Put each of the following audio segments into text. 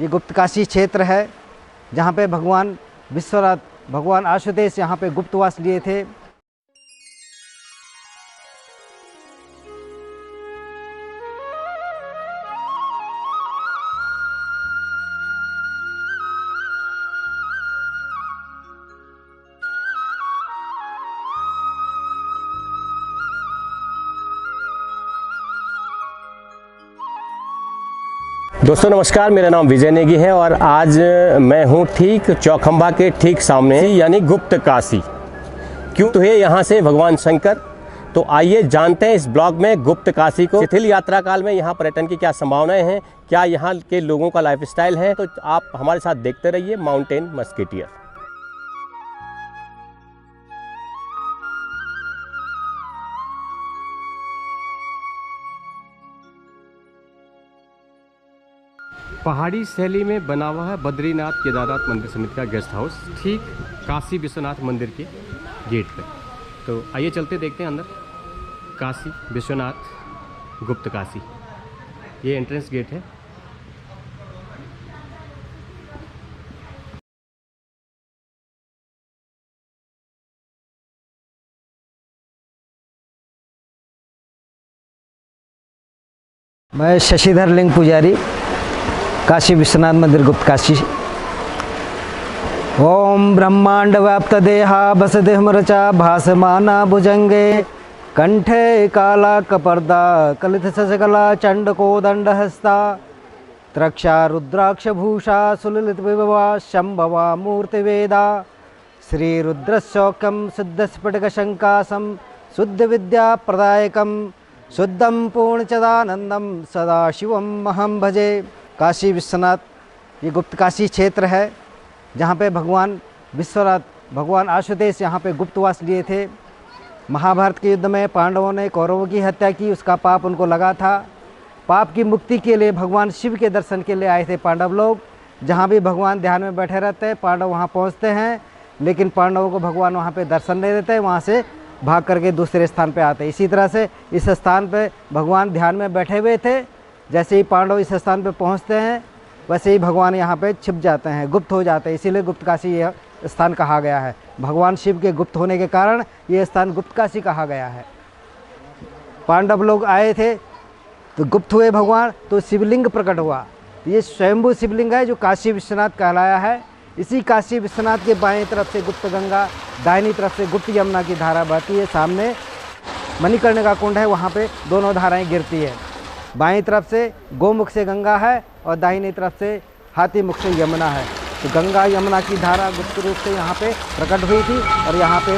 ये गुप्तकाशी क्षेत्र है जहाँ पे भगवान विश्वनाथ, भगवान आशुतोष यहाँ पे गुप्तवास लिए थे। दोस्तों नमस्कार, मेरा नाम विजय नेगी है और आज मैं हूं ठीक चौखंबा के ठीक सामने यानी गुप्त काशी। क्यों तो है यहाँ से भगवान शंकर। तो आइए जानते हैं इस ब्लॉग में गुप्त काशी को। शिथिल यात्रा काल में यहाँ पर्यटन की क्या संभावनाएं हैं, क्या यहाँ के लोगों का लाइफस्टाइल है। तो आप हमारे साथ देखते रहिए माउंटेन मस्कीटियर। पहाड़ी शैली में बना हुआ है बद्रीनाथ केदारनाथ मंदिर समिति का गेस्ट हाउस, ठीक काशी विश्वनाथ मंदिर के गेट पे। तो आइए चलते देखते हैं अंदर। काशी विश्वनाथ गुप्त काशी, ये एंट्रेंस गेट है। मैं शशिधर लिंग पुजारी, काशी विश्वनाथ मंदिर गुप्त काशी। ओम ब्रह्मांड व्याप्त देहा बसदेह रचा भासमाना भुजंगे कंठे काला कपर्दा कलित ससकला चंडको दंडहस्ता त्रक्षा रुद्राक्ष भूषा सुललित विभवा शंभवा मूर्तिवेदा श्री रुद्रशोकम शुद्ध स्फटिक शंकासम शुद्ध विद्या प्रदायकम शुद्धम पूर्णचदानंदम सदाशिवम अहम भजे। काशी विश्वनाथ ये गुप्त काशी क्षेत्र है जहाँ पे भगवान विश्वनाथ, भगवान आशुतोष यहाँ पे गुप्तवास लिए थे। महाभारत के युद्ध में पांडवों ने कौरवों की हत्या की, उसका पाप उनको लगा था। पाप की मुक्ति के लिए भगवान शिव के दर्शन के लिए आए थे पांडव लोग। जहाँ भी भगवान ध्यान में बैठे रहते हैं, पांडव वहाँ पहुँचते हैं, लेकिन पांडवों को भगवान वहाँ पर दर्शन नहीं देते, वहाँ से भाग करके दूसरे स्थान पर आते। इसी तरह से इस स्थान पर भगवान ध्यान में बैठे हुए थे। जैसे ही पांडव इस स्थान पर पहुंचते हैं वैसे ही भगवान यहाँ पे छिप जाते हैं, गुप्त हो जाते हैं। इसीलिए गुप्त काशी यह स्थान कहा गया है। भगवान शिव के गुप्त होने के कारण ये स्थान गुप्त काशी कहा गया है। पांडव लोग आए थे तो गुप्त हुए भगवान, तो शिवलिंग प्रकट हुआ। ये स्वयंभू शिवलिंग है जो काशी विश्वनाथ कहलाया है। इसी काशी विश्वनाथ के बाएँ तरफ से गुप्त गंगा, दाहिनी तरफ से गुप्त यमुना की धारा बहती है। सामने मणिकर्णिका कुंड है, वहाँ पर दोनों धाराएँ गिरती है। बाईं तरफ से गोमुख से गंगा है और दाहिनी तरफ से हाथी मुख से यमुना है। तो गंगा यमुना की धारा गुप्त रूप से यहाँ पे प्रकट हुई थी और यहाँ पे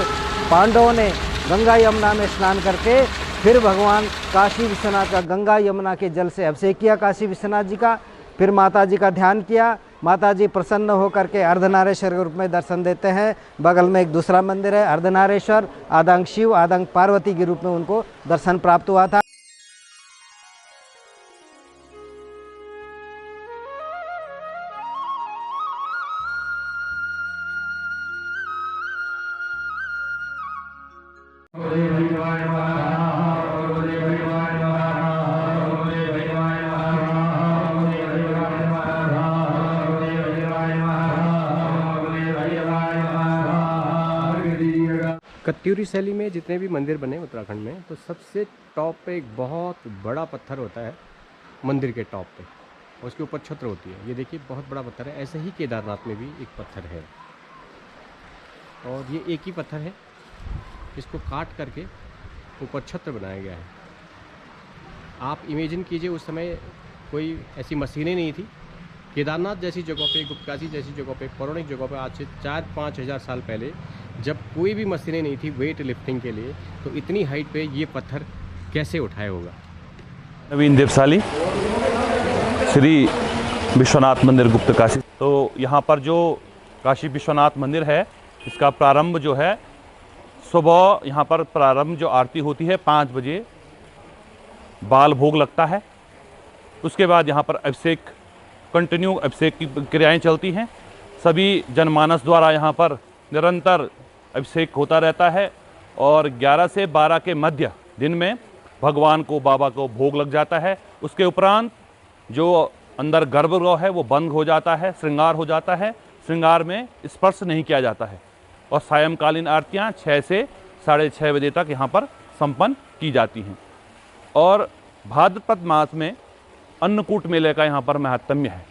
पांडवों ने गंगा यमुना में स्नान करके फिर भगवान काशी विश्वनाथ का गंगा यमुना के जल से अभिषेक किया काशी विश्वनाथ जी का। फिर माता जी का ध्यान किया। माता जी प्रसन्न होकर के अर्धनारेश्वर के रूप में दर्शन देते हैं। बगल में एक दूसरा मंदिर है अर्धनारेश्वर, आदंग शिव आदंग पार्वती के रूप में उनको दर्शन प्राप्त हुआ था। कत्यूरी शैली में जितने भी मंदिर बने उत्तराखंड में, तो सबसे टॉप पे एक बहुत बड़ा पत्थर होता है मंदिर के टॉप पे, और उसके ऊपर छत्र होती है। ये देखिए बहुत बड़ा पत्थर है। ऐसे ही केदारनाथ में भी एक पत्थर है और ये एक ही पत्थर है, इसको काट करके ऊपर छत्र बनाया गया है। आप इमेजिन कीजिए उस समय कोई ऐसी मशीनें नहीं थी। केदारनाथ जैसी जगहों पे, गुप्त काशी जैसी जगहों पे, पौराणिक जगहों पे आज से 4-5 हज़ार साल पहले जब कोई भी मशीनें नहीं थी वेट लिफ्टिंग के लिए, तो इतनी हाइट पे ये पत्थर कैसे उठाया होगा। नवीन देवसाली, श्री विश्वनाथ मंदिर गुप्त काशी। तो यहाँ पर जो काशी विश्वनाथ मंदिर है, इसका प्रारंभ जो है सुबह, यहाँ पर प्रारंभ जो आरती होती है 5 बजे, बाल भोग लगता है। उसके बाद यहाँ पर अभिषेक, कंटिन्यू अभिषेक की क्रियाएं चलती हैं। सभी जनमानस द्वारा यहाँ पर निरंतर अभिषेक होता रहता है और 11 से 12 के मध्य दिन में भगवान को, बाबा को भोग लग जाता है। उसके उपरांत जो अंदर गर्भगृह है वो बंद हो जाता है, श्रृंगार हो जाता है, श्रृंगार में स्पर्श नहीं किया जाता है और सायंकालीन आरतियाँ 6 से 6:30 बजे तक यहाँ पर संपन्न की जाती हैं। और भाद्रपद मास में अन्नकूट मेले का यहाँ पर महात्म्य है।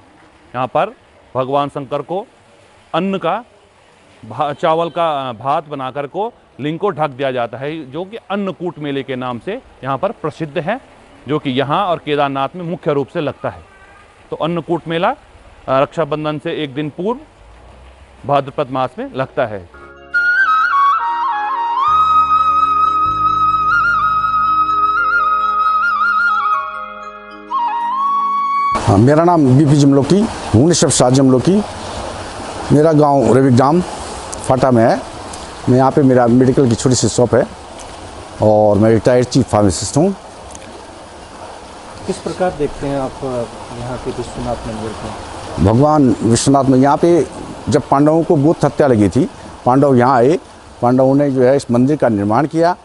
यहाँ पर भगवान शंकर को अन्न का चावल का भात बनाकर को लिंग को ढक दिया जाता है, जो कि अन्नकूट मेले के नाम से यहाँ पर प्रसिद्ध है, जो कि यहाँ और केदारनाथ में मुख्य रूप से लगता है। तो अन्नकूट मेला रक्षाबंधन से एक दिन पूर्व भाद्रपद मास में लगता है। हाँ, मेरा नाम बीपी जमलोकी, भुवनेश्वर शाह जमलोकी। मेरा गांव रविग्राम फाटा में है। मैं यहाँ पे मेरा मेडिकल की छोटी सी शॉप है और मैं रिटायर्ड चीफ फार्मासिस्ट हूँ। किस प्रकार देखते हैं आप यहाँ के विश्वनाथ मंदिर को? भगवान विश्वनाथ में यहाँ पे जब पांडवों को गुप्त हत्या लगी थी, पांडव यहाँ आए, पांडवों ने जो है इस मंदिर का निर्माण किया।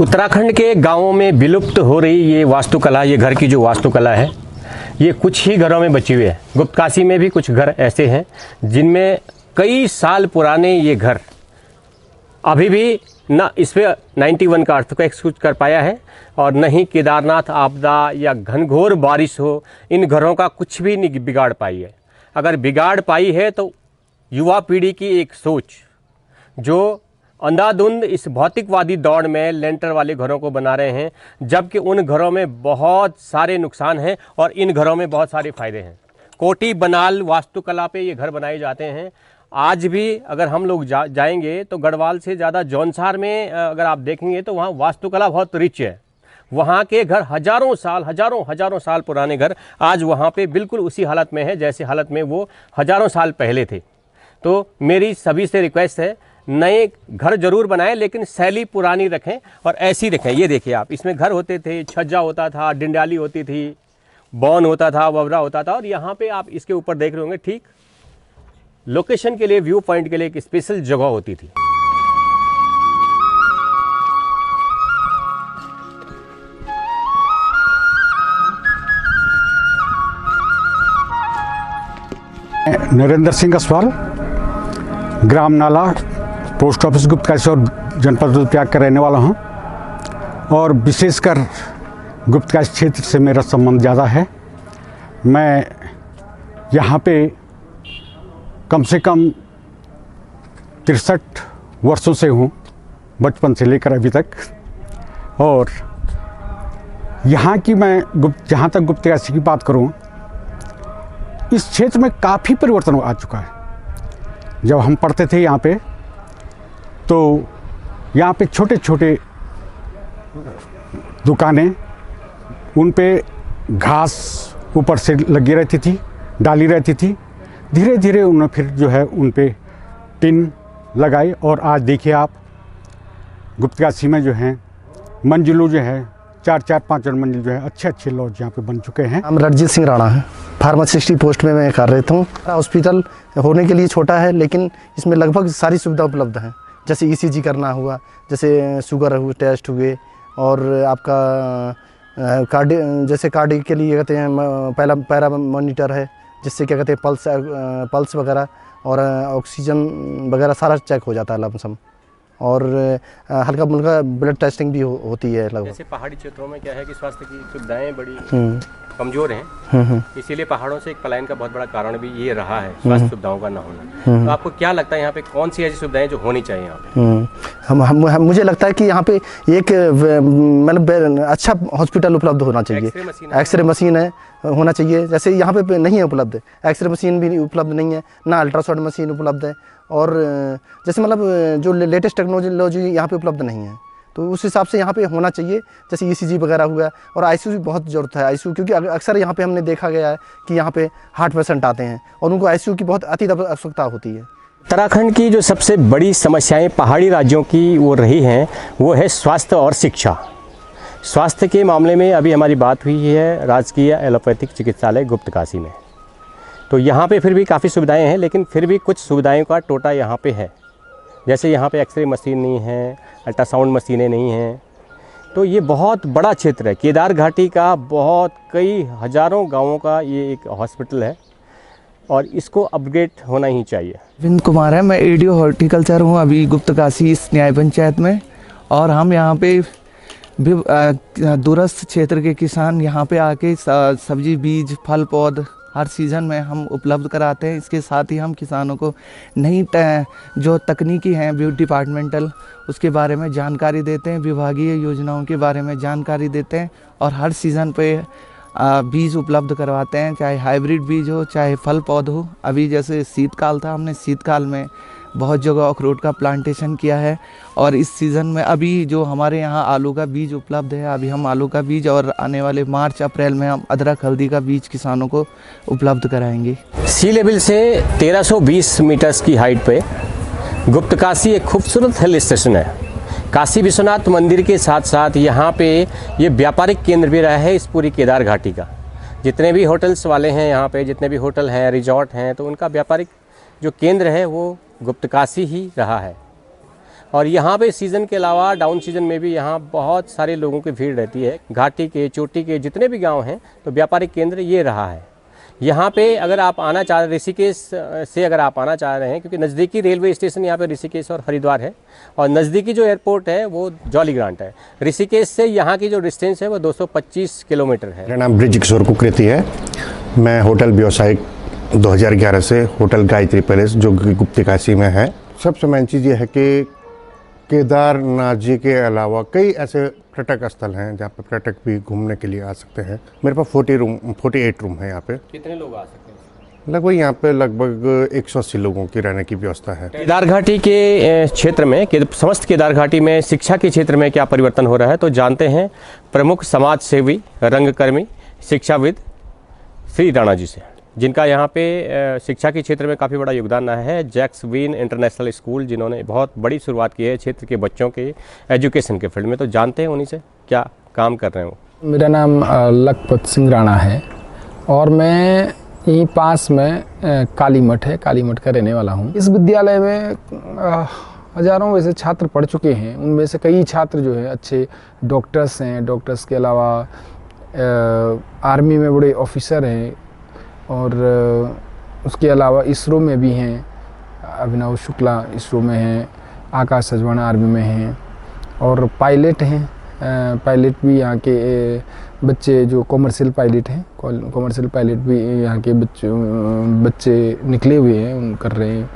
उत्तराखंड के गांवों में विलुप्त हो रही ये वास्तुकला, ये घर की जो वास्तुकला है, ये कुछ ही घरों में बची हुई है। गुप्तकाशी में भी कुछ घर ऐसे हैं जिनमें कई साल पुराने ये घर अभी भी न इस पर 91 का अर्थक्वेक कुछ कर पाया है और न ही केदारनाथ आपदा या घनघोर बारिश हो इन घरों का कुछ भी नहीं बिगाड़ पाई है। अगर बिगाड़ पाई है तो युवा पीढ़ी की एक सोच जो अंधाधुंध इस भौतिकवादी दौड़ में लेंटर वाले घरों को बना रहे हैं, जबकि उन घरों में बहुत सारे नुकसान हैं और इन घरों में बहुत सारे फ़ायदे हैं। कोटी बनाल वास्तुकला पे ये घर बनाए जाते हैं। आज भी अगर हम लोग जाएंगे तो गढ़वाल से ज़्यादा जौनसार में अगर आप देखेंगे तो वहाँ वास्तुकला बहुत रिच है। वहाँ के घर हजारों साल पुराने घर आज वहाँ पे बिल्कुल उसी हालत में है जैसे हालत में वो हजारों साल पहले थे। तो मेरी सभी से रिक्वेस्ट है, नए घर जरूर बनाएं लेकिन शैली पुरानी रखें और ऐसी रखें। ये देखिए आप, इसमें घर होते थे, छज्जा होता था, डिंडाली होती थी, बौन होता था, ववरा होता था और यहाँ पे आप इसके ऊपर देख रहे होंगे ठीक लोकेशन के लिए, व्यू पॉइंट के लिए एक स्पेशल जगह होती थी। नरेंद्र सिंह असवाल, ग्राम नाला, पोस्ट ऑफिस गुप्तकाशी और जनपद रुद्रप्रयाग का रहने वाला हूँ और विशेषकर गुप्तकाशी क्षेत्र से मेरा संबंध ज़्यादा है। मैं यहाँ पे कम से कम 63 वर्षों से हूँ, बचपन से लेकर अभी तक। और यहाँ की मैं जहाँ तक गुप्तकाशी की बात करूँ, इस क्षेत्र में काफ़ी परिवर्तन आ चुका है। जब हम पढ़ते थे यहाँ पे तो यहाँ पे छोटे छोटे दुकानें, उन पे घास ऊपर से लगी रहती थी, डाली रहती थी। धीरे धीरे उन्होंने फिर जो है उन पे टिन लगाई और आज देखिए आप गुप्तकाशी में जो है मंजिलों जो है 4-4, 5 मंजिल जो है अच्छे लॉज यहाँ पे बन चुके हैं। हम रणजीत सिंह राणा है, फार्मासिस्ट की पोस्ट में मैं कार्यरत हूँ। हॉस्पिटल होने के लिए छोटा है लेकिन इसमें लगभग सारी सुविधा उपलब्ध हैं, जैसे ईसीजी करना हुआ, जैसे शुगर हुए टेस्ट हुए और आपका कार्ड के लिए कहते हैं पैरा मॉनिटर है, जिससे क्या कहते हैं पल्स वगैरह और ऑक्सीजन वगैरह सारा चेक हो जाता है लमसम। और हल्का मुल्का ब्लड टेस्टिंग भी होती है लगभग। जैसे पहाड़ी क्षेत्रों में क्या है कि स्वास्थ्य की सुविधाएं बड़ी कमज़ोर हैं, इसीलिए पहाड़ों से एक पलायन का बहुत बड़ा कारण भी ये रहा है, स्वास्थ्य सुविधाओं का ना होना। तो आपको क्या लगता है यहाँ पे कौन सी ऐसी सुविधाएं जो होनी चाहिए यहाँ पे? मुझे लगता है कि यहाँ पे एक मतलब अच्छा हॉस्पिटल उपलब्ध होना चाहिए। एक्सरे मशीन है होना चाहिए, जैसे यहाँ पे नहीं है उपलब्ध, एक्सरे मशीन भी उपलब्ध नहीं है, ना अल्ट्रासाउंड मशीन उपलब्ध है और जैसे मतलब जो लेटेस्ट टेक्नोलॉजी यहाँ पे उपलब्ध नहीं है। तो उस हिसाब से यहाँ पे होना चाहिए, जैसे ईसीजी वगैरह हुआ। और आईसीयू भी बहुत ज़रूरत है, आईसीयू, क्योंकि अक्सर यहाँ पे हमने देखा गया है कि यहाँ पे हार्ट पेशेंट आते हैं और उनको आईसीयू की बहुत अति आवश्यकता होती है। उत्तराखंड की जो सबसे बड़ी समस्याएं पहाड़ी राज्यों की वो रही हैं, वो है स्वास्थ्य और शिक्षा। स्वास्थ्य के मामले में अभी हमारी बात हुई है राजकीय एलोपैथिक चिकित्सालय गुप्तकाशी में। तो यहाँ पे फिर भी काफ़ी सुविधाएं हैं, लेकिन फिर भी कुछ सुविधाओं का टोटा यहाँ पे है। जैसे यहाँ पे एक्सरे मशीन नहीं है, अल्ट्रासाउंड मशीनें नहीं हैं। तो ये बहुत बड़ा क्षेत्र है, केदार घाटी का बहुत कई हज़ारों गाँवों का ये एक हॉस्पिटल है और इसको अपग्रेड होना ही चाहिए। अरविंद कुमार है, मैं एडीओ हॉर्टिकल्चर हूँ अभी गुप्तकाशी इस न्याय पंचायत में। और हम यहाँ पे दूरस्थ क्षेत्र के किसान यहाँ पे आके सब्जी, बीज, फल पौध हर सीज़न में हम उपलब्ध कराते हैं। इसके साथ ही हम किसानों को नई जो तकनीकी हैं डिपार्टमेंटल, उसके बारे में जानकारी देते हैं, विभागीय योजनाओं के बारे में जानकारी देते हैं और हर सीज़न पे बीज उपलब्ध करवाते हैं, चाहे हाइब्रिड बीज हो, चाहे फल पौध हो। अभी जैसे शीतकाल था, हमने शीतकाल में बहुत जगह अखरोट का प्लांटेशन किया है और इस सीज़न में अभी जो हमारे यहाँ आलू का बीज उपलब्ध है, अभी हम आलू का बीज और आने वाले मार्च अप्रैल में हम अदरक हल्दी का बीज किसानों को उपलब्ध कराएंगे। सी लेवल से 1320 मीटर्स की हाइट पे गुप्तकाशी एक खूबसूरत हिल स्टेशन है। काशी विश्वनाथ मंदिर के साथ साथ यहाँ पे ये व्यापारिक केंद्र भी रहा है इस पूरी केदार घाटी का। जितने भी होटल्स वाले हैं यहाँ पे, जितने भी होटल हैं, रिजॉर्ट हैं, तो उनका व्यापारिक जो केंद्र है वो गुप्तकाशी ही रहा है। और यहाँ पे सीज़न के अलावा डाउन सीज़न में भी यहाँ बहुत सारे लोगों की भीड़ रहती है। घाटी के, चोटी के जितने भी गांव हैं, तो व्यापारिक केंद्र ये रहा है। यहाँ पे अगर आप आना चाह रहे, ऋषिकेश से अगर आप आना चाह रहे हैं, क्योंकि नज़दीकी रेलवे स्टेशन यहाँ पे ऋषिकेश और हरिद्वार है और नज़दीकी जो एयरपोर्ट है वो जॉलीग्रांट है। ऋषिकेश से यहाँ की जो डिस्टेंस है वो 225 किलोमीटर है। मेरा नाम ब्रिज किशोर कुकृति है। मैं होटल व्यवसायिक 2011 से होटल गायत्री पैलेस जो गुप्तकाशी में है। सबसे मेन चीज़ ये है कि केदारनाथ जी के अलावा कई ऐसे पर्यटक स्थल हैं जहाँ पे पर्यटक भी घूमने के लिए आ सकते हैं। मेरे पास 48 रूम है यहाँ पे। कितने लोग आ सकते हैं? लगभग यहाँ पे लगभग 180 लोगों की रहने की व्यवस्था है। केदार घाटी के क्षेत्र में, समस्त केदार घाटी में शिक्षा के क्षेत्र में क्या परिवर्तन हो रहा है, तो जानते हैं प्रमुख समाज सेवी, रंगकर्मी, शिक्षाविद श्री राणा जी से, जिनका यहाँ पे शिक्षा के क्षेत्र में काफ़ी बड़ा योगदान रहा है। जैक्स वीन इंटरनेशनल स्कूल, जिन्होंने बहुत बड़ी शुरुआत की है क्षेत्र के बच्चों के एजुकेशन के फील्ड में। तो जानते हैं उन्हीं से क्या काम कर रहे हैं वो। मेरा नाम लखपत सिंह राणा है और मैं यहीं पास में काली मठ है, काली मठ का रहने वाला हूँ। इस विद्यालय में हज़ारों वैसे छात्र पढ़ चुके हैं। उनमें से कई छात्र जो है अच्छे डॉक्टर्स हैं। डॉक्टर्स के अलावा आर्मी में बड़े ऑफिसर हैं और उसके अलावा इसरो में भी हैं। अभिनव शुक्ला इसरो में हैं, आकाश सजवाना आर्मी में हैं और पायलट हैं। पायलट भी यहाँ के बच्चे जो कॉमर्शियल पायलट हैं, कॉमर्शियल पायलट भी यहाँ के बच्चे निकले हुए हैं, उन कर रहे हैं।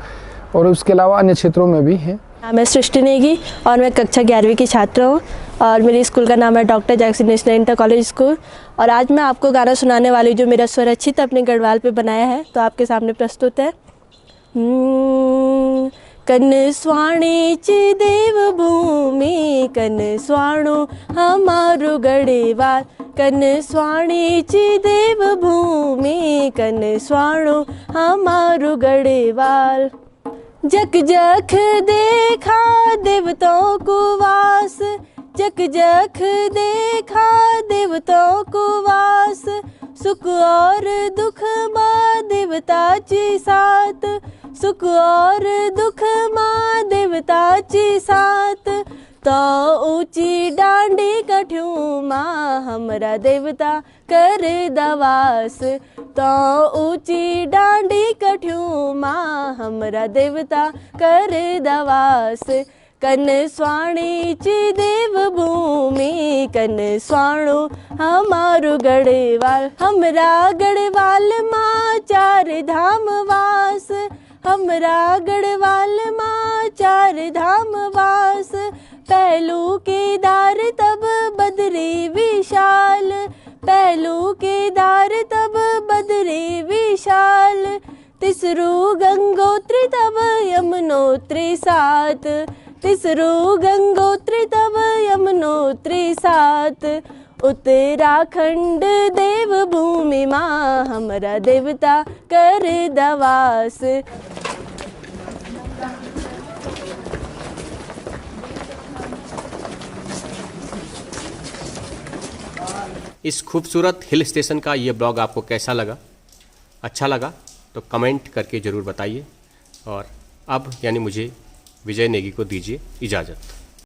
और उसके अलावा अन्य क्षेत्रों में भी हैं। मैं सृष्टि नेगी और मैं कक्षा 11वीं की छात्र हूँ और मेरे स्कूल का नाम है doctor Jackson national inter college school. और आज मैं आपको गाना सुनाने वाली जो मेरा स्वरचित अपने गढ़वाल पे बनाया है, तो आपके सामने प्रस्तुत है। कन स्वाणीची देव भूमि, कन स्वाणो हमारो गढ़वाल, कन स्वाणीची देव भूमि, कन स्वाणो हमारो गढ़वाल। जक जख देखा देवताओं को वास, जक जख देखा देवताओं को वास, सुख और दुख माँ देवताची साथ, सुख और दुख माँ देवताची साथ। तो ऊंची डांडी कठ्यू माँ हमरा देवता कर दवास, तो ऊंची डांडी कठ्यू माँ हमरा देवता कर दवास। कन स्वाणीची देव भूमि, कन स्वाणो हमारो गढ़वाल, हमरा गढ़वाल माँ चार धाम वास, हमरा गढ़वाल माँ चार धाम वास। पहलू केदार तब बदरी विशाल, पहलू केदार तब बदरी विशाल। तिसरू गंगोत्री तब यमुनोत्री साथ, तिसरू गंगोत्री तब यमुनोत्री साथ। उत्तराखंड देव भूमि माँ हमरा देवता कर दवास। इस खूबसूरत हिल स्टेशन का ये ब्लॉग आपको कैसा लगा? अच्छा लगा तो कमेंट करके ज़रूर बताइए। और अब यानी मुझे विजय नेगी को दीजिए इजाज़त।